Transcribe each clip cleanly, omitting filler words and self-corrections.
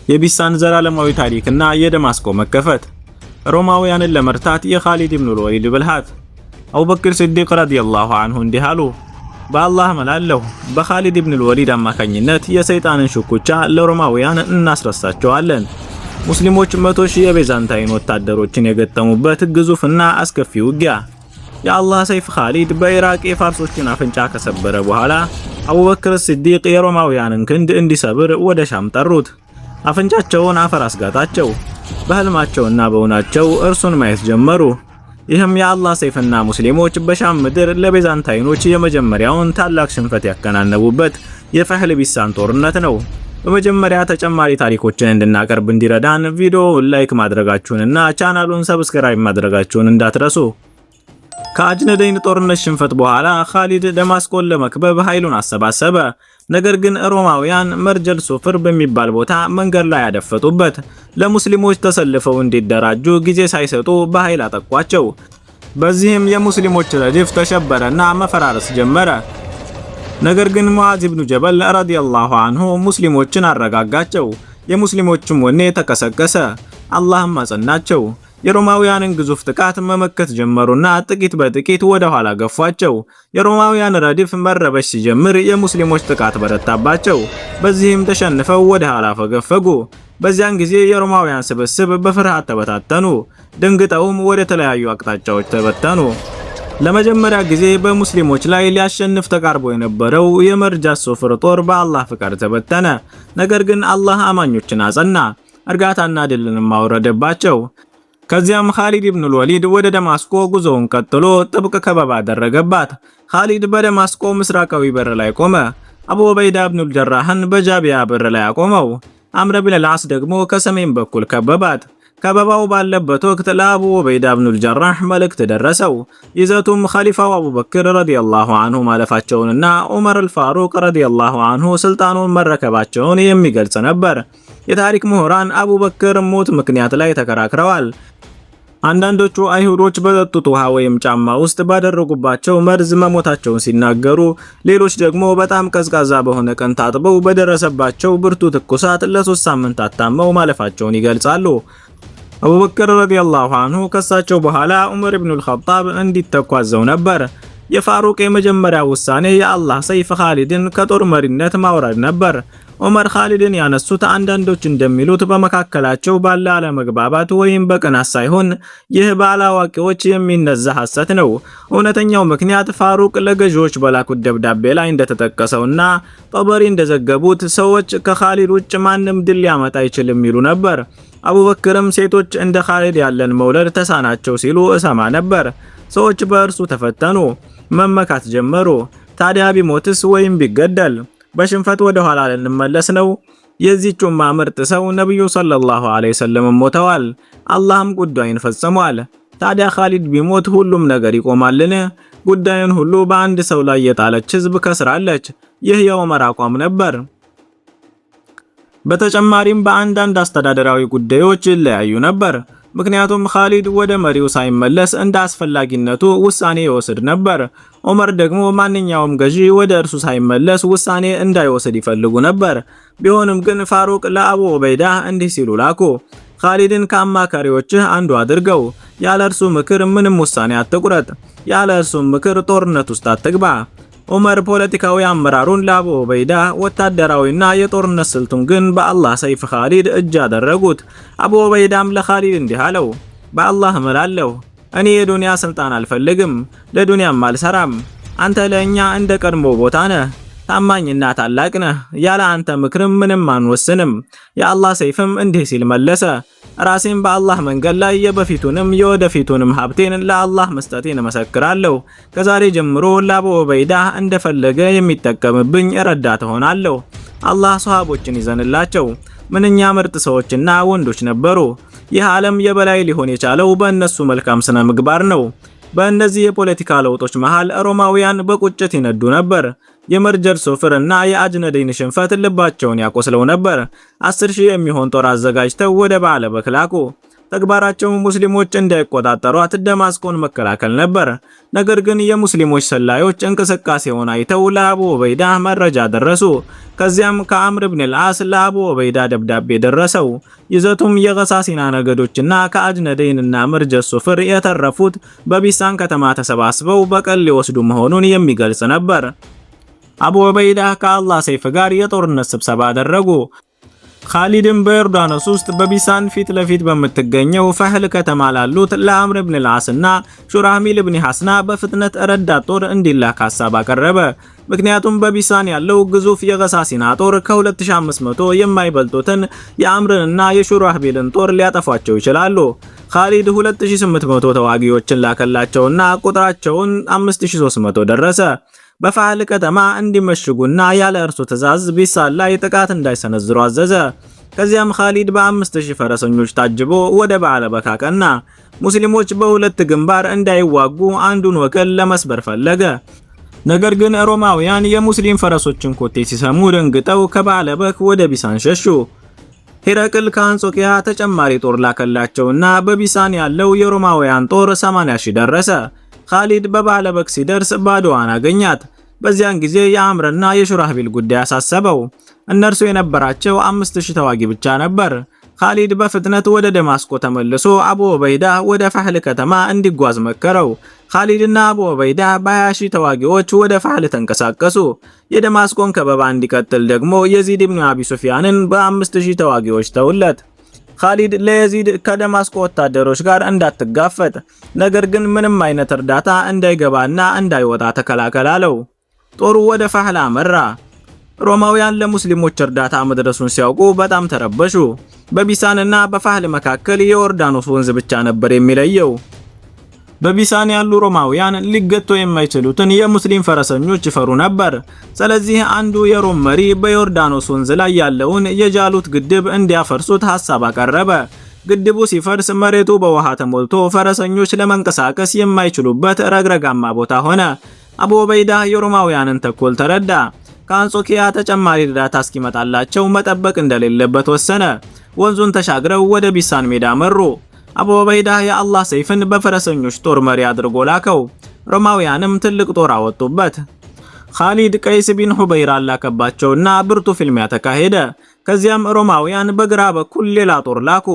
የቢሳን ዘላለማዊ ታሪክና የደማስቆ መከፈት፣ ሮማውያንን ለመርታት የኻሊድ ኢብኑል ወሊድ ብልሃት። አቡበክር ሲዲቅ ረዲየላሁ ዐንሁ እንዲህ አሉ። በአላህ እምላለሁ በኻሊድ ኢብኑል ወሊድ አማካኝነት የሰይጣንን ሽኩቻ ለሮማውያን እናስረሳቸዋለን። ሙስሊሞች 100,000 የቤዛንታይን ወታደሮችን የገጠሙበት ግዙፍና አስከፊ ውጊያ። የአላህ ሰይፍ ኻሊድ በኢራቅ የፋርሶችን አፍንጫ ከሰበረ በኋላ አቡበክር ሲዲቅ የሮማውያንን ክንድ እንዲሰብር ወደ ሻም ጠሩት። አፍንጫቸውን አፈር አስጋጣቸው። በህልማቸውና በእውናቸው እርሱን ማየት ጀመሩ። ይህም የአላህ ሰይፍና ሙስሊሞች በሻም ምድር ለቤዛንታይኖች የመጀመሪያውን ታላቅ ሽንፈት ያከናነቡበት የፈህል ቢሳን ጦርነት ነው። በመጀመሪያ ተጨማሪ ታሪኮችን እንድናቀርብ እንዲረዳን ቪዲዮውን ላይክ ማድረጋችሁንና ቻናሉን ሰብስክራይብ ማድረጋችሁን እንዳትረሱ። ከአጅነደይን ጦርነት ሽንፈት በኋላ ኻሊድ ደማስቆን ለመክበብ ኃይሉን አሰባሰበ። ነገር ግን ሮማውያን መርጀል ሶፍር በሚባል ቦታ መንገድ ላይ ያደፈጡበት። ለሙስሊሞች ተሰልፈው እንዲደራጁ ጊዜ ሳይሰጡ በኃይል አጠቋቸው። በዚህም የሙስሊሞች ረድፍ ተሸበረና መፈራረስ ጀመረ። ነገር ግን ሙዓዝ ኢብኑ ጀበል ረዲየላሁ ዐንሁ ሙስሊሞችን አረጋጋቸው። የሙስሊሞችም ወኔ ተቀሰቀሰ። አላህም አጸናቸው። የሮማውያንን ግዙፍ ጥቃት መመከት ጀመሩና ጥቂት በጥቂት ወደ ኋላ ገፏቸው። የሮማውያን ረድፍ መረበሽ ሲጀምር የሙስሊሞች ጥቃት በረታባቸው። በዚህም ተሸንፈው ወደ ኋላ ፈገፈጉ። በዚያን ጊዜ የሮማውያን ስብስብ በፍርሃት ተበታተኑ። ደንግጠውም ወደ ተለያዩ አቅጣጫዎች ተበተኑ። ለመጀመሪያ ጊዜ በሙስሊሞች ላይ ሊያሸንፍ ተቃርቦ የነበረው የመርጃት ሶፍር ጦር በአላህ ፍቃድ ተበተነ። ነገር ግን አላህ አማኞችን አጸና፣ እርጋታና ድልንም አወረደባቸው። ከዚያም ኻሊድ ኢብኑል ወሊድ ወደ ደማስቆ ጉዞውን ቀጥሎ ጥብቅ ከበባ አደረገባት። ኻሊድ በደማስቆ ምስራቃዊ በር ላይ ቆመ። አቡ ዑበይዳ ኢብኑል ጀራህን በጃቢያ በር ላይ አቆመው። አምር ኢብኑል አልዓስ ደግሞ ከሰሜን በኩል ከበባት። ከበባው ባለበት ወቅት ለአቡ ዑበይዳ ኢብኑል ጀራህ መልእክት ደረሰው። ይዘቱም ኸሊፋው አቡበክር ረዲየላሁ ዐንሁ ማለፋቸውንና ዑመር አልፋሩቅ ረዲየላሁ ዐንሁ ስልጣኑን መረከባቸውን የሚገልጽ ነበር። የታሪክ ምሁራን አቡበክር ሞት ምክንያት ላይ ተከራክረዋል። አንዳንዶቹ አይሁዶች በጠጡት ውሃ ወይም ጫማ ውስጥ ባደረጉባቸው መርዝ መሞታቸውን ሲናገሩ፣ ሌሎች ደግሞ በጣም ቀዝቃዛ በሆነ ቀን ታጥበው በደረሰባቸው ብርቱ ትኩሳት ለ3 ሳምንታት ታመው ማለፋቸውን ይገልጻሉ። አቡበክር ረዲየላሁ ዐንሁ ከሳቸው በኋላ ዑመር ኢብኑል ኸጣብ እንዲተኩ አዘው ነበር። የፋሩቅ የመጀመሪያ ውሳኔ የአላህ ሰይፍ ኻሊድን ከጦር መሪነት ማውረድ ነበር። ዑመር ኻሊድን ያነሱት አንዳንዶች እንደሚሉት በመካከላቸው ባለ አለመግባባት ወይም በቅናት ሳይሆን ይህ ባላዋቂዎች የሚነዛ ሐሰት ነው። እውነተኛው ምክንያት ፋሩቅ ለገዢዎች በላኩት ደብዳቤ ላይ እንደተጠቀሰውና ጠበሪ እንደዘገቡት ሰዎች ከኻሊድ ውጭ ማንም ድል ሊያመጣ አይችልም ይሉ ነበር። አቡበክርም ሴቶች እንደ ኻሊድ ያለን መውለድ ተሳናቸው ሲሉ እሰማ ነበር። ሰዎች በእርሱ ተፈተኑ፣ መመካት ጀመሩ። ታዲያ ቢሞትስ ወይም ቢገደል? በሽንፈት ወደ ኋላ ልንመለስ ነው? የዚህች ኡማ ምርጥ ሰው ነብዩ ሰለላሁ ዐለይሂ ወሰለም ሞተዋል። አላህም ጉዳዩን ፈጽሟል። ታዲያ ኻሊድ ቢሞት ሁሉም ነገር ይቆማልን? ጉዳዩን ሁሉ በአንድ ሰው ላይ የጣለች ህዝብ ከስራለች። ይህ የዑመር አቋም ነበር። በተጨማሪም በአንዳንድ አስተዳደራዊ ጉዳዮች ይለያዩ ነበር። ምክንያቱም ኻሊድ ወደ መሪው ሳይመለስ እንደ አስፈላጊነቱ ውሳኔ ይወስድ ነበር። ዑመር ደግሞ ማንኛውም ገዢ ወደ እርሱ ሳይመለስ ውሳኔ እንዳይወስድ ይፈልጉ ነበር። ቢሆንም ግን ፋሩቅ ለአቡ ዑበይዳ እንዲህ ሲሉ ላኩ። ኻሊድን ከአማካሪዎችህ አንዱ አድርገው። ያለ እርሱ ምክር ምንም ውሳኔ አትቁረጥ። ያለ እርሱ ምክር ጦርነት ውስጥ አትግባ። ዑመር ፖለቲካዊ አመራሩን ለአቡ ዑበይዳ፣ ወታደራዊና የጦርነት ስልቱን ግን በአላህ ሰይፍ ኻሊድ እጅ አደረጉት። አቡ ዑበይዳም ለኻሊድ እንዲህ አለው፣ በአላህ እምላለሁ እኔ የዱንያ ስልጣን አልፈልግም፣ ለዱንያም አልሰራም። አንተ ለእኛ እንደ ቀድሞ ቦታ ነህ፣ ታማኝና ታላቅ ነህ። ያለ አንተ ምክርም ምንም አንወስንም። የአላህ ሰይፍም እንዲህ ሲል መለሰ፣ ራሴን በአላህ መንገድ ላይ የበፊቱንም የወደፊቱንም ሀብቴን ለአላህ መስጠቴን እመሰክራለሁ። ከዛሬ ጀምሮ ለአቡ ዑበይዳ እንደፈለገ የሚጠቀምብኝ ረዳት ሆናለሁ። አላህ ሷሃቦችን ይዘንላቸው። ምንኛ ምርጥ ሰዎችና ወንዶች ነበሩ። ይህ ዓለም የበላይ ሊሆን የቻለው በእነሱ መልካም ስነ ምግባር ነው። በእነዚህ የፖለቲካ ለውጦች መሃል ሮማውያን በቁጭት ይነዱ ነበር። የመርጀል ሶፍር እና የአጅነደይን ሽንፈት ልባቸውን ያቆስለው ነበር። 10,000 የሚሆን ጦር አዘጋጅተው ወደ ባዕለበክ ላኩ። ተግባራቸው ሙስሊሞች እንዳይቆጣጠሯት ደማስቆን መከላከል ነበር። ነገር ግን የሙስሊሞች ሰላዮች እንቅስቃሴውን አይተው ለአቡ ዑበይዳ መረጃ ደረሱ። ከዚያም ከአምር ኢብን አልዓስ ለአቡ ዑበይዳ ደብዳቤ ደረሰው። ይዘቱም የገሳሲና ነገዶችና ከአጅነደይንና መርጀ ሱፍር የተረፉት በቢሳን ከተማ ተሰባስበው በቀል ሊወስዱ መሆኑን የሚገልጽ ነበር። አቡ ዑበይዳ ከአላህ ሰይፍ ጋር የጦርነት ስብሰባ አደረጉ። ኻሊድም በዮርዳኖስ ውስጥ በቢሳን ፊት ለፊት በምትገኘው ፈህል ከተማ ላሉት ለአምር ኢብን አልዓስ እና ሹራህሚል ኢብን ሐስና በፍጥነት ረዳት ጦር እንዲላክ ሐሳብ አቀረበ። ምክንያቱም በቢሳን ያለው ግዙፍ የገሳሲና ጦር ከ2500 የማይበልጡትን የአምርንና የሹራህሚልን ጦር ሊያጠፏቸው ይችላሉ። ኻሊድ 2800 ተዋጊዎችን ላከላቸውና ቁጥራቸውን 5300 ደረሰ። በፈህል ከተማ እንዲመሽጉና ያለ እርሱ ትዕዛዝ ቢሳን ላይ ጥቃት እንዳይሰነዝሩ አዘዘ። ከዚያም ኻሊድ በ5000 ፈረሰኞች ታጅቦ ወደ በዓለበካ አቀና። ሙስሊሞች በሁለት ግንባር እንዳይዋጉ አንዱን ወገን ለመስበር ፈለገ። ነገር ግን ሮማውያን የሙስሊም ፈረሶችን ኮቴ ሲሰሙ ደንግጠው ከባዕለበክ ወደ ቢሳን ሸሹ። ሄረቅል ከአንጾኪያ ተጨማሪ ጦር ላከላቸውና በቢሳን ያለው የሮማውያን ጦር 80000 ደረሰ። ኻሊድ በባዕለበክ ሲደርስ ባዶዋን አገኛት። በዚያን ጊዜ የአምርና የሹራህቢል ጉዳይ አሳሰበው። እነርሱ የነበራቸው 5000 ተዋጊ ብቻ ነበር። ኻሊድ በፍጥነት ወደ ደማስቆ ተመልሶ አቡ ዑበይዳ ወደ ፈህል ከተማ እንዲጓዝ መከረው። ኻሊድና አቡ ዑበይዳ በ20000 ተዋጊዎች ወደ ፈህል ተንቀሳቀሱ። የደማስቆን ከበባ እንዲቀጥል ደግሞ የዚድ ኢብኑ አቢ ሱፊያንን በ5000 ተዋጊዎች ተውለት። ኻሊድ ለየዚድ ከደማስቆ ወታደሮች ጋር እንዳትጋፈጥ፣ ነገር ግን ምንም አይነት እርዳታ እንዳይገባና እንዳይወጣ ተከላከል አለው። ጦሩ ወደ ፈህል አመራ። ሮማውያን ለሙስሊሞች እርዳታ መድረሱን ሲያውቁ በጣም ተረበሹ። በቢሳንና በፈህል መካከል የዮርዳኖስ ወንዝ ብቻ ነበር የሚለየው። በቢሳን ያሉ ሮማውያን ሊገቱ የማይችሉትን የሙስሊም ፈረሰኞች ይፈሩ ነበር። ስለዚህ አንዱ የሮም መሪ በዮርዳኖስ ወንዝ ላይ ያለውን የጃሉት ግድብ እንዲያፈርሱት ሐሳብ አቀረበ። ግድቡ ሲፈርስ መሬቱ በውሃ ተሞልቶ ፈረሰኞች ለመንቀሳቀስ የማይችሉበት ረግረጋማ ቦታ ሆነ። አቡ ዑበይዳ የሮማውያንን ተኮል ተረዳ። ከአንጾኪያ ተጨማሪ እርዳታ እስኪመጣላቸው መጠበቅ እንደሌለበት ወሰነ። ወንዙን ተሻግረው ወደ ቢሳን ሜዳ መሩ። አቡ ዑበይዳ የአላህ ሰይፍን በፈረሰኞች ጦር መሪ አድርጎ ላከው። ሮማውያንም ትልቅ ጦር አወጡበት። ኻሊድ ቀይስ ቢን ሁበይራ ላከባቸውና ብርቱ ፍልሚያ ተካሄደ። ከዚያም ሮማውያን በግራ በኩል ሌላ ጦር ላኩ።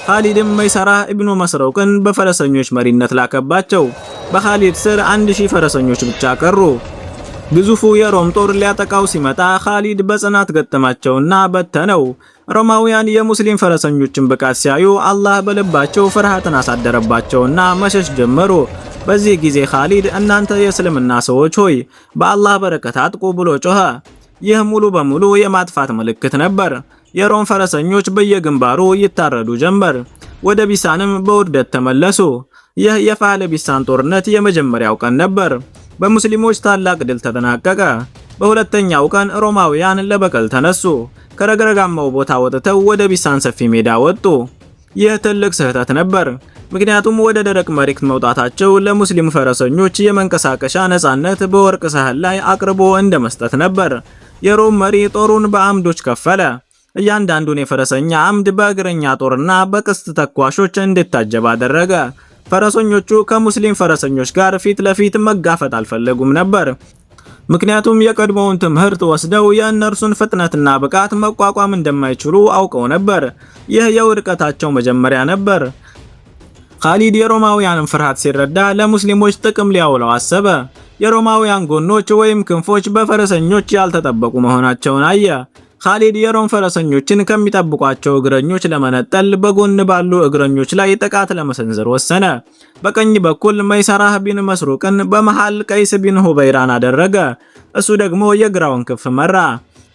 ኻሊድም መይሰራ ኢብኑ መስረውቅን በፈረሰኞች መሪነት ላከባቸው። በኻሊድ ስር 1000 ፈረሰኞች ብቻ ቀሩ። ግዙፉ የሮም ጦር ሊያጠቃው ሲመጣ ኻሊድ በጽናት ገጠማቸውና በተነው። ሮማውያን የሙስሊም ፈረሰኞችን ብቃት ሲያዩ አላህ በልባቸው ፍርሃትን አሳደረባቸውና መሸሽ ጀመሩ። በዚህ ጊዜ ኻሊድ እናንተ የእስልምና ሰዎች ሆይ በአላህ በረከት አጥቁ ብሎ ጮኸ። ይህ ሙሉ በሙሉ የማጥፋት ምልክት ነበር። የሮም ፈረሰኞች በየግንባሩ ይታረዱ ጀመር። ወደ ቢሳንም በውርደት ተመለሱ። ይህ የፈህል ቢሳን ጦርነት የመጀመሪያው ቀን ነበር። በሙስሊሞች ታላቅ ድል ተጠናቀቀ። በሁለተኛው ቀን ሮማውያን ለበቀል ተነሱ። ከረግረጋማው ቦታ ወጥተው ወደ ቢሳን ሰፊ ሜዳ ወጡ። ይህ ትልቅ ስህተት ነበር፣ ምክንያቱም ወደ ደረቅ መሬት መውጣታቸው ለሙስሊም ፈረሰኞች የመንቀሳቀሻ ነፃነት በወርቅ ሳህን ላይ አቅርቦ እንደመስጠት ነበር። የሮም መሪ ጦሩን በአምዶች ከፈለ። እያንዳንዱን የፈረሰኛ አምድ በእግረኛ ጦርና በቀስት ተኳሾች እንዲታጀብ አደረገ። ፈረሰኞቹ ከሙስሊም ፈረሰኞች ጋር ፊት ለፊት መጋፈጥ አልፈለጉም ነበር፣ ምክንያቱም የቀድሞውን ትምህርት ወስደው የእነርሱን ፍጥነትና ብቃት መቋቋም እንደማይችሉ አውቀው ነበር። ይህ የውድቀታቸው መጀመሪያ ነበር። ኻሊድ የሮማውያንን ፍርሃት ሲረዳ ለሙስሊሞች ጥቅም ሊያውለው አሰበ። የሮማውያን ጎኖች ወይም ክንፎች በፈረሰኞች ያልተጠበቁ መሆናቸውን አየ። ኻሊድ የሮም ፈረሰኞችን ከሚጠብቋቸው እግረኞች ለመነጠል በጎን ባሉ እግረኞች ላይ ጥቃት ለመሰንዘር ወሰነ። በቀኝ በኩል መይሰራህ ቢን መስሩቅን፣ በመሃል ቀይስ ቢን ሁበይራን አደረገ። እሱ ደግሞ የግራውን ክንፍ መራ።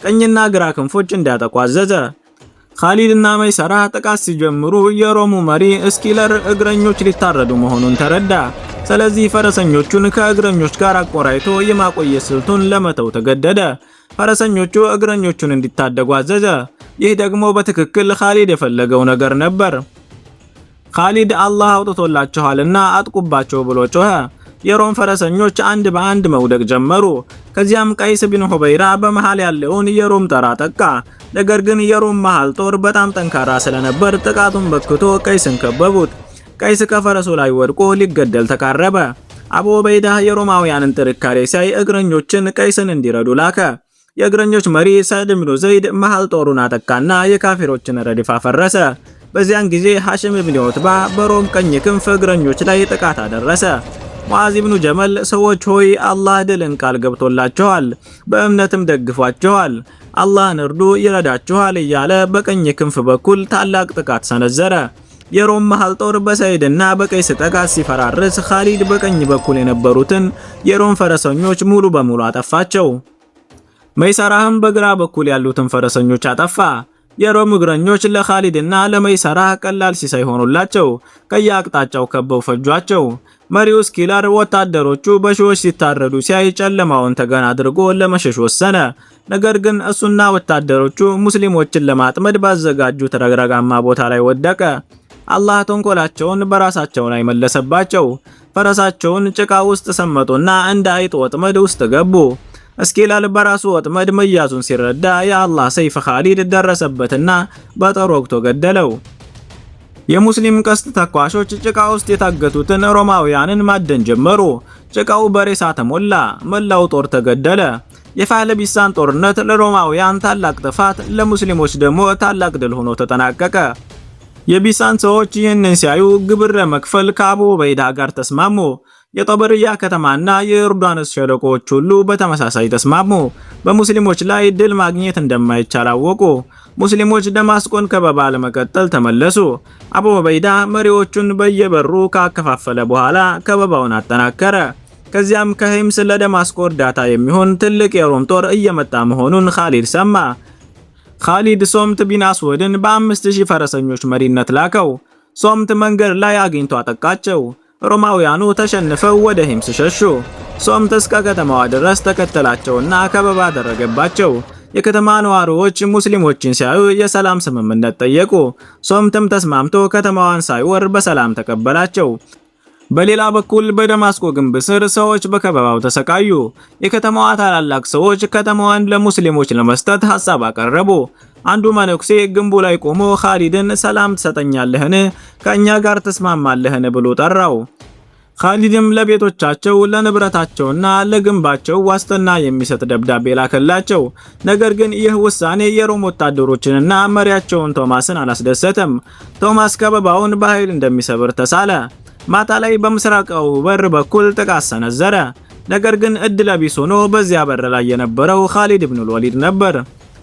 ቀኝና ግራ ክንፎች እንዲያጠቁ አዘዘ። ኻሊድና መይሰራ ጥቃት ሲጀምሩ የሮሙ መሪ እስኪለር እግረኞች ሊታረዱ መሆኑን ተረዳ። ስለዚህ ፈረሰኞቹን ከእግረኞች ጋር አቆራይቶ የማቆየት ስልቱን ለመተው ተገደደ። ፈረሰኞቹ እግረኞቹን እንዲታደጉ አዘዘ። ይህ ደግሞ በትክክል ኻሊድ የፈለገው ነገር ነበር። ኻሊድ አላህ አውጥቶላችኋልና አጥቁባቸው ብሎ ጮኸ። የሮም ፈረሰኞች አንድ በአንድ መውደቅ ጀመሩ። ከዚያም ቀይስ ቢን ሁበይራ በመሃል ያለውን የሮም ጦር አጠቃ። ነገር ግን የሮም መሃል ጦር በጣም ጠንካራ ስለነበር ጥቃቱን በክቶ ቀይስን ከበቡት። ቀይስ ከፈረሱ ላይ ወድቆ ሊገደል ተቃረበ። አቡ ዑበይዳ የሮማውያንን ጥንካሬ ሲያይ እግረኞችን ቀይስን እንዲረዱ ላከ። የእግረኞች መሪ ሰዕድ ብኑ ዘይድ መሃል ጦሩን አጠቃና የካፊሮችን ረድፍ አፈረሰ። በዚያን ጊዜ ሐሽም ብን ዑትባ በሮም ቀኝ ክንፍ እግረኞች ላይ ጥቃት አደረሰ። ሙዓዝ ብኑ ጀመል ሰዎች ሆይ አላህ ድልን ቃል ገብቶላችኋል፣ በእምነትም ደግፏችኋል፣ አላህን እርዱ ይረዳችኋል እያለ በቀኝ ክንፍ በኩል ታላቅ ጥቃት ሰነዘረ። የሮም መሃል ጦር በሰይድና በቀይስ ጥቃት ሲፈራርስ ኻሊድ በቀኝ በኩል የነበሩትን የሮም ፈረሰኞች ሙሉ በሙሉ አጠፋቸው። መይሰራህም በግራ በኩል ያሉትን ፈረሰኞች አጠፋ። የሮም እግረኞች ለኻሊድና ለመይሰራህ ቀላል ሲሳይ ሆኑላቸው። ከየአቅጣጫው ከበው ፈጇቸው። መሪው ስኪላር ወታደሮቹ በሺዎች ሲታረዱ ሲያይ ጨለማውን ተገን አድርጎ ለመሸሽ ወሰነ። ነገር ግን እሱና ወታደሮቹ ሙስሊሞችን ለማጥመድ ባዘጋጁት ረግረጋማ ቦታ ላይ ወደቀ። አላህ ተንኮላቸውን በራሳቸው ላይ መለሰባቸው። ፈረሳቸውን ጭቃ ውስጥ ሰመጡና እንደ አይጥ ወጥመድ ውስጥ ገቡ። እስኪላል በራሱ ወጥመድ መያዙን ሲረዳ የአላህ ሰይፍ ኻሊድ ደረሰበትና በጦር ወግቶ ገደለው። የሙስሊም ቀስት ተኳሾች ጭቃ ውስጥ የታገቱትን ሮማውያንን ማደን ጀመሩ። ጭቃው በሬሳ ተሞላ። መላው ጦር ተገደለ። የፋህለቢሳን ጦርነት ለሮማውያን ታላቅ ጥፋት፣ ለሙስሊሞች ደግሞ ታላቅ ድል ሆኖ ተጠናቀቀ። የቢሳን ሰዎች ይህንን ሲያዩ ግብር ለመክፈል ከአቡ ዑበይዳ ጋር ተስማሙ። የጦበርያ ከተማና የዮርዳኖስ ሸለቆዎች ሁሉ በተመሳሳይ ተስማሙ። በሙስሊሞች ላይ ድል ማግኘት እንደማይቻል አወቁ። ሙስሊሞች ደማስቆን ከበባ ለመቀጠል ተመለሱ። አቡ ዑበይዳ መሪዎቹን በየበሩ ካከፋፈለ በኋላ ከበባውን አጠናከረ። ከዚያም ከሂምስ ለደማስቆ እርዳታ የሚሆን ትልቅ የሮም ጦር እየመጣ መሆኑን ኻሊድ ሰማ። ኻሊድ ሶምት ቢን አስወድን በ5000 ፈረሰኞች መሪነት ላከው። ሶምት መንገድ ላይ አግኝቶ አጠቃቸው። ሮማውያኑ ተሸንፈው ወደ ሂምስ ሸሹ። ሶምት እስከ ከተማዋ ድረስ ተከተላቸውና ከበባ አደረገባቸው። የከተማ ነዋሪዎች ሙስሊሞችን ሲያዩ የሰላም ስምምነት ጠየቁ። ሶምትም ተስማምቶ ከተማዋን ሳይወር በሰላም ተቀበላቸው። በሌላ በኩል በደማስቆ ግንብ ስር ሰዎች በከበባው ተሰቃዩ። የከተማዋ ታላላቅ ሰዎች ከተማዋን ለሙስሊሞች ለመስጠት ሐሳብ አቀረቡ። አንዱ መነኩሴ ግንቡ ላይ ቆሞ ኻሊድን ሰላም ትሰጠኛለህን? ከኛ ጋር ተስማማለህን? ብሎ ጠራው። ኻሊድም ለቤቶቻቸው ለንብረታቸውና ለግንባቸው ዋስትና የሚሰጥ ደብዳቤ ላከላቸው። ነገር ግን ይህ ውሳኔ የሮም ወታደሮችንና መሪያቸውን ቶማስን አላስደሰተም። ቶማስ ከበባውን በኃይል እንደሚሰብር ተሳለ። ማታ ላይ በምስራቃው በር በኩል ጥቃት ሰነዘረ። ነገር ግን እድለ ቢስ ሆኖ በዚያ በር ላይ የነበረው ኻሊድ ብን ወሊድ ነበር።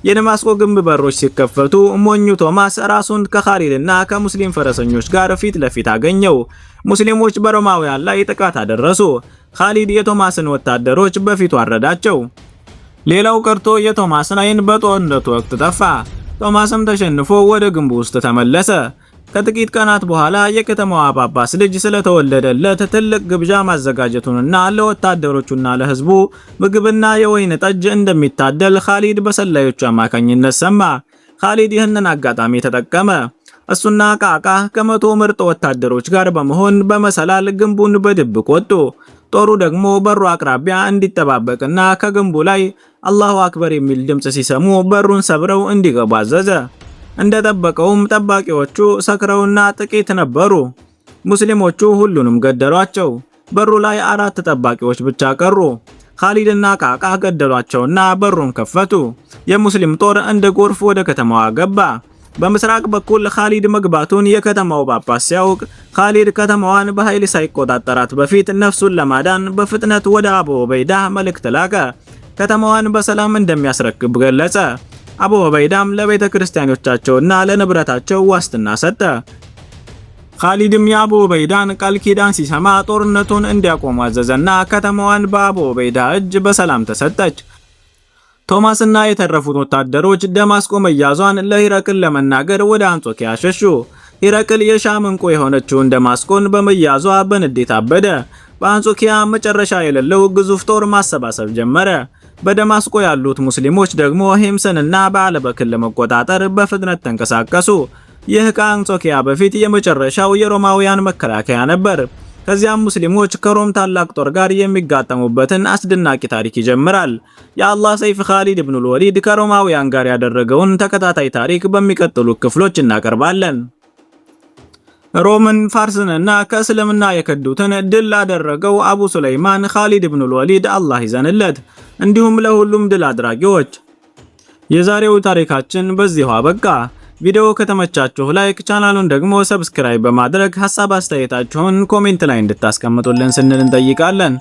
የደማስቆ ግንብ በሮች ሲከፈቱ ሞኙ ቶማስ ራሱን ከኻሊድና ከሙስሊም ፈረሰኞች ጋር ፊት ለፊት አገኘው። ሙስሊሞች በሮማውያን ላይ ጥቃት አደረሱ። ኻሊድ የቶማስን ወታደሮች በፊቱ አረዳቸው። ሌላው ቀርቶ የቶማስን ዓይን በጦርነቱ ወቅት ጠፋ። ቶማስም ተሸንፎ ወደ ግንቡ ውስጥ ተመለሰ። ከጥቂት ቀናት በኋላ የከተማዋ ጳጳስ ልጅ ስለተወለደለት ትልቅ ግብዣ ማዘጋጀቱንና ለወታደሮቹና ለሕዝቡ ምግብና የወይን ጠጅ እንደሚታደል ኻሊድ በሰላዮቹ አማካኝነት ሰማ። ኻሊድ ይህንን አጋጣሚ ተጠቀመ። እሱና ቃቃ ከመቶ ምርጥ ወታደሮች ጋር በመሆን በመሰላል ግንቡን በድብቅ ወጡ። ጦሩ ደግሞ በሩ አቅራቢያ እንዲጠባበቅና ከግንቡ ላይ አላሁ አክበር የሚል ድምጽ ሲሰሙ በሩን ሰብረው እንዲገቡ አዘዘ። እንደጠበቀውም ጠባቂዎቹ ሰክረውና ጥቂት ነበሩ። ሙስሊሞቹ ሁሉንም ገደሏቸው። በሩ ላይ 4 ጠባቂዎች ብቻ ቀሩ። ኻሊድና ቃቃ ገደሏቸውና በሩን ከፈቱ። የሙስሊም ጦር እንደ ጎርፍ ወደ ከተማዋ ገባ። በምስራቅ በኩል ኻሊድ መግባቱን የከተማው ጳጳስ ሲያውቅ ኻሊድ ከተማዋን በኃይል ሳይቆጣጠራት በፊት ነፍሱን ለማዳን በፍጥነት ወደ አቡ ዑበይዳ መልእክት ላከ። ከተማዋን በሰላም እንደሚያስረክብ ገለጸ። አቡ ዑበይዳም ለቤተ ክርስቲያኖቻቸውና ለንብረታቸው ዋስትና ሰጠ። ኻሊድም የአቡ ዑበይዳን ቃል ኪዳን ሲሰማ ጦርነቱን እንዲያቆም አዘዘና ከተማዋን በአቡ ዑበይዳ እጅ በሰላም ተሰጠች። ቶማስና የተረፉት ወታደሮች ደማስቆ መያዟን ለሂረቅል ለመናገር ወደ አንጾኪያ ሸሹ። ሂረቅል የሻም እንቁ የሆነችውን ደማስቆን በመያዟ በንዴት አበደ። በአንጾኪያ መጨረሻ የሌለው ግዙፍ ጦር ማሰባሰብ ጀመረ። በደማስቆ ያሉት ሙስሊሞች ደግሞ ሂምስንና በአለበክን ለመቆጣጠር በፍጥነት ተንቀሳቀሱ። ይህ ከአንጾኪያ በፊት የመጨረሻው የሮማውያን መከላከያ ነበር። ከዚያም ሙስሊሞች ከሮም ታላቅ ጦር ጋር የሚጋጠሙበትን አስደናቂ ታሪክ ይጀምራል። የአላህ ሰይፍ ኻሊድ ኢብኑል ወሊድ ከሮማውያን ጋር ያደረገውን ተከታታይ ታሪክ በሚቀጥሉ ክፍሎች እናቀርባለን። ሮምን፣ ፋርስንና ከእስልምና የከዱትን ድል ላደረገው አቡ ሱለይማን ኻሊድ ኢብኑል ወሊድ አላህ ይዘንለት፣ እንዲሁም ለሁሉም ድል አድራጊዎች። የዛሬው ታሪካችን በዚሁ አበቃ። ቪዲዮ ከተመቻችሁ ላይክ፣ ቻናሉን ደግሞ ሰብስክራይብ በማድረግ ሐሳብ አስተያየታችሁን ኮሜንት ላይ እንድታስቀምጡልን ስንል እንጠይቃለን።